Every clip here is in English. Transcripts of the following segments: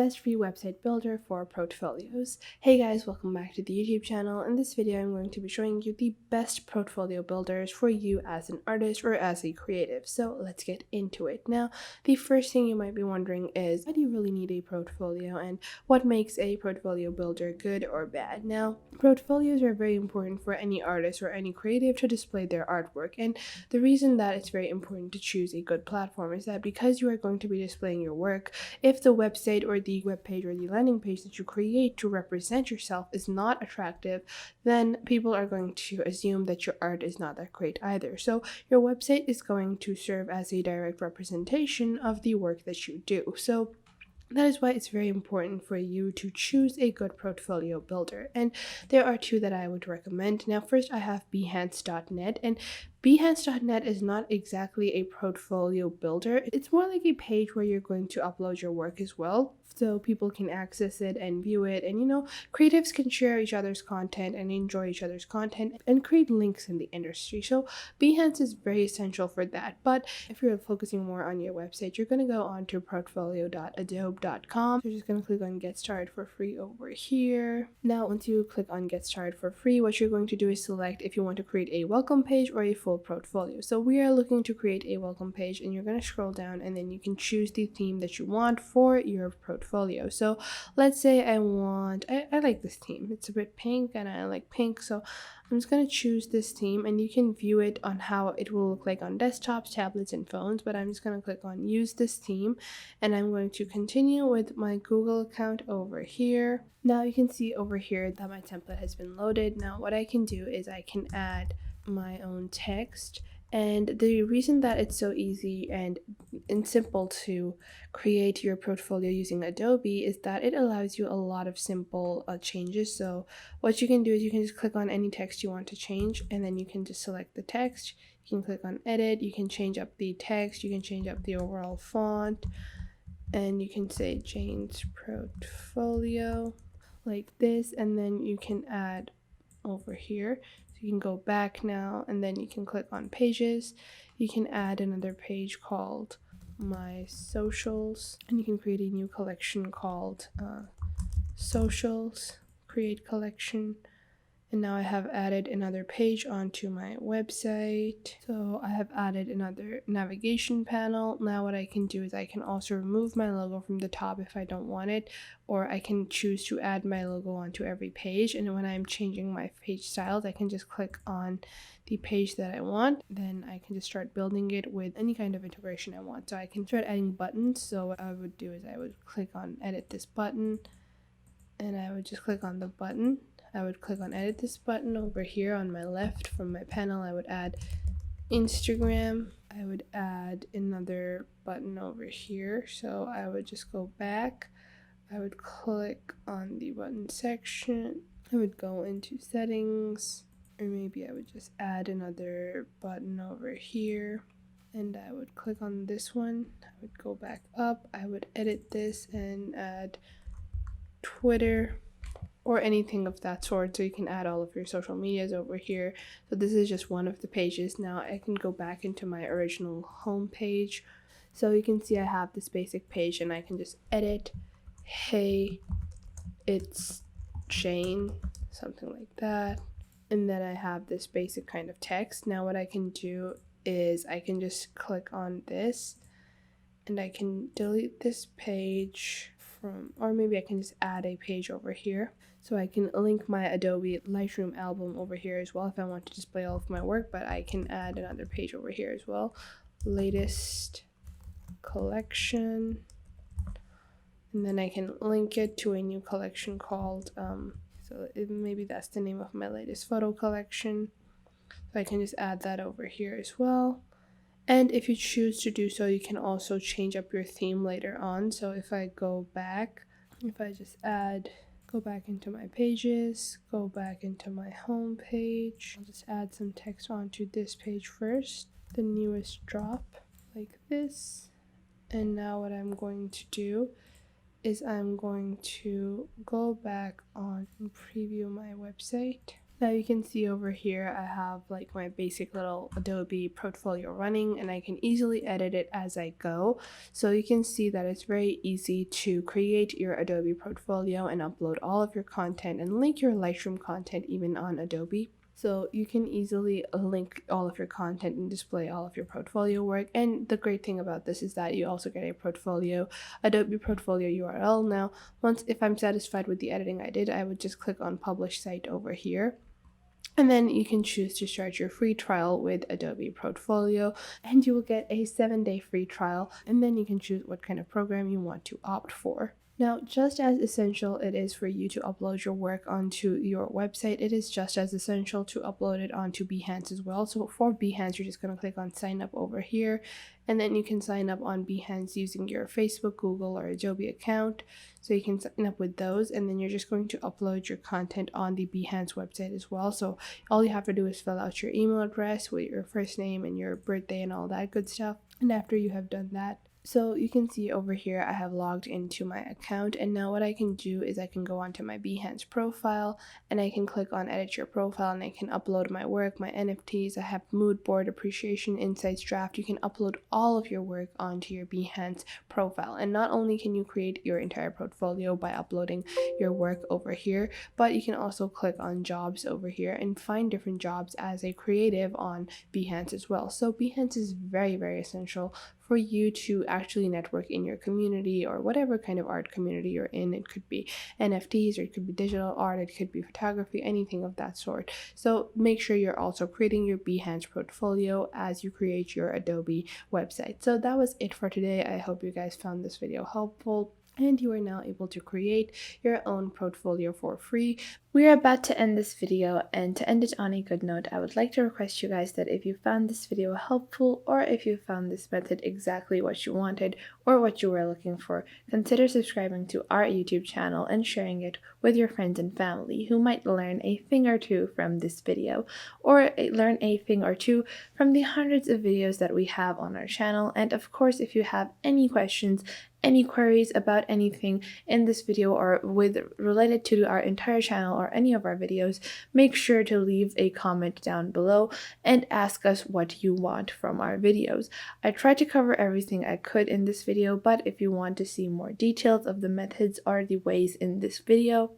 best free website builder for portfolios. Hey guys, welcome back to the YouTube channel. In this video, I'm going to be showing you the best portfolio builders for you as an artist or as a creative. So let's get into it. Now, the first thing you might be wondering is, why do you really need a portfolio and what makes a portfolio builder good or bad? Now, portfolios are very important for any artist or any creative to display their artwork, and the reason that it's very important to choose a good platform is that because you are going to be displaying your work, if the website or the web page or the landing page that you create to represent yourself is not attractive, then people are going to assume that your art is not that great either. So your website is going to serve as a direct representation of the work that you do. So that is why it's very important for you to choose a good portfolio builder. And there are two that I would recommend. Now, first I have Behance.net, and Behance.net is not exactly a portfolio builder. It's more like a page where you're going to upload your work as well, so people can access it and view it, and creatives can share each other's content and enjoy each other's content and create links in the industry. So Behance is very essential for that. But if you're focusing more on your website, you're going to go on to portfolio.adobe.com. You're just going to click on Get Started for Free over here. Now, once you click on Get Started for Free, what you're going to do is select if you want to create a welcome page or a full portfolio. So we are looking to create a welcome page, and you're going to scroll down and then you can choose the theme that you want for your portfolio. So let's say I like this theme. It's a bit pink and I like pink, so I'm just going to choose this theme, and you can view it on how it will look like on desktops, tablets, and phones. But I'm just going to click on use this theme, and I'm going to continue with my Google account over here. Now you can see over here that my template has been loaded. Now what I can do is I can add my own text, and the reason that it's so easy and simple to create your portfolio using Adobe is that it allows you a lot of simple changes. So what you can do is you can just click on any text you want to change, and then you can just select the text. You can click on edit, you can change up the text, you can change up the overall font, and you can say Jane's portfolio like this, and then you can add over here. So you can go back now, and then you can click on pages. You can add another page called my socials, and you can create a new collection called socials, create collection. And now I have added another page onto my website. So I have added another navigation panel. Now what I can do is I can also remove my logo from the top if I don't want it, or I can choose to add my logo onto every page. And when I'm changing my page styles, I can just click on the page that I want. Then I can just start building it with any kind of integration I want. So I can start adding buttons. So what I would do is I would click on edit this button, and I would just click on the button. I would click on edit this button over here on my left from my panel. I would add Instagram. I would add another button over here. So I would just go back. I would click on the button section. I would go into settings, or maybe I would just add another button over here. And I would click on this one. I would go back up. I would edit this and add Twitter or anything of that sort, so you can add all of your social medias over here. So this is just one of the pages. Now I can go back into my original home page, so you can see I have this basic page, and I can just edit, hey, it's Jane, something like that, and then I have this basic kind of text. Now what I can do is I can just click on this, and I can delete this page from, or maybe I can just add a page over here. So I can link my Adobe Lightroom album over here as well if I want to display all of my work, but I can add another page over here as well. Latest collection. And then I can link it to a new collection called, maybe that's the name of my latest photo collection. So I can just add that over here as well. And if you choose to do so, you can also change up your theme later on. So if I go back, if I just go back into my pages, go back into my home page, I'll just add some text onto this page first, the newest drop, like this. And now what I'm going to do is I'm going to go back on and preview my website. Now you can see over here I have like my basic little Adobe portfolio running, and I can easily edit it as I go. So you can see that it's very easy to create your Adobe portfolio and upload all of your content and link your Lightroom content even on Adobe. So you can easily link all of your content and display all of your portfolio work. And the great thing about this is that you also get a portfolio, Adobe portfolio URL. Now, if I'm satisfied with the editing I did, I would just click on publish site over here. And then you can choose to start your free trial with Adobe Portfolio, and you will get a 7-day free trial. And then you can choose what kind of program you want to opt for. Now, just as essential it is for you to upload your work onto your website, it is just as essential to upload it onto Behance as well. So for Behance, you're just going to click on sign up over here, and then you can sign up on Behance using your Facebook, Google, or Adobe account. So you can sign up with those, and then you're just going to upload your content on the Behance website as well. So all you have to do is fill out your email address with your first name and your birthday and all that good stuff. And after you have done that, so you can see over here I have logged into my account, and now what I can do is I can go onto my Behance profile, and I can click on edit your profile, and I can upload my work, my NFTs. I have mood board, appreciation, insights, draft. You can upload all of your work onto your Behance profile, and not only can you create your entire portfolio by uploading your work over here, but you can also click on jobs over here and find different jobs as a creative on Behance as well. So Behance is very, very essential for you to actually network in your community, or whatever kind of art community you're in. It could be NFTs, or it could be digital art, it could be photography, anything of that sort. So make sure you're also creating your Behance portfolio as you create your Adobe website. So that was it for today. I hope you guys found this video helpful, and you are now able to create your own portfolio for free. We are about to end this video, and to end it on a good note, I would like to request you guys that if you found this video helpful, or if you found this method exactly what you wanted or what you were looking for, consider subscribing to our YouTube channel and sharing it with your friends and family who might learn a thing or two from this video, or learn a thing or two from the hundreds of videos that we have on our channel. And of course, if you have any questions, any queries about anything in this video or related to our entire channel or any of our videos, make sure to leave a comment down below and ask us what you want from our videos. I tried to cover everything I could in this video, but if you want to see more details of the methods or the ways in this video,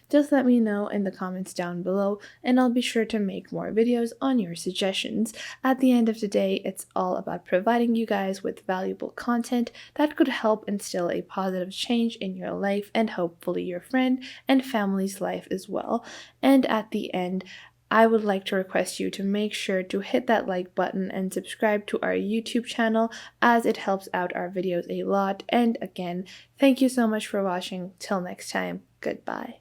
just let me know in the comments down below, and I'll be sure to make more videos on your suggestions. At the end of the day, it's all about providing you guys with valuable content that could help instill a positive change in your life, and hopefully your friend and family's life as well. And at the end, I would like to request you to make sure to hit that like button and subscribe to our YouTube channel, as it helps out our videos a lot. And again, thank you so much for watching. Till next time, goodbye.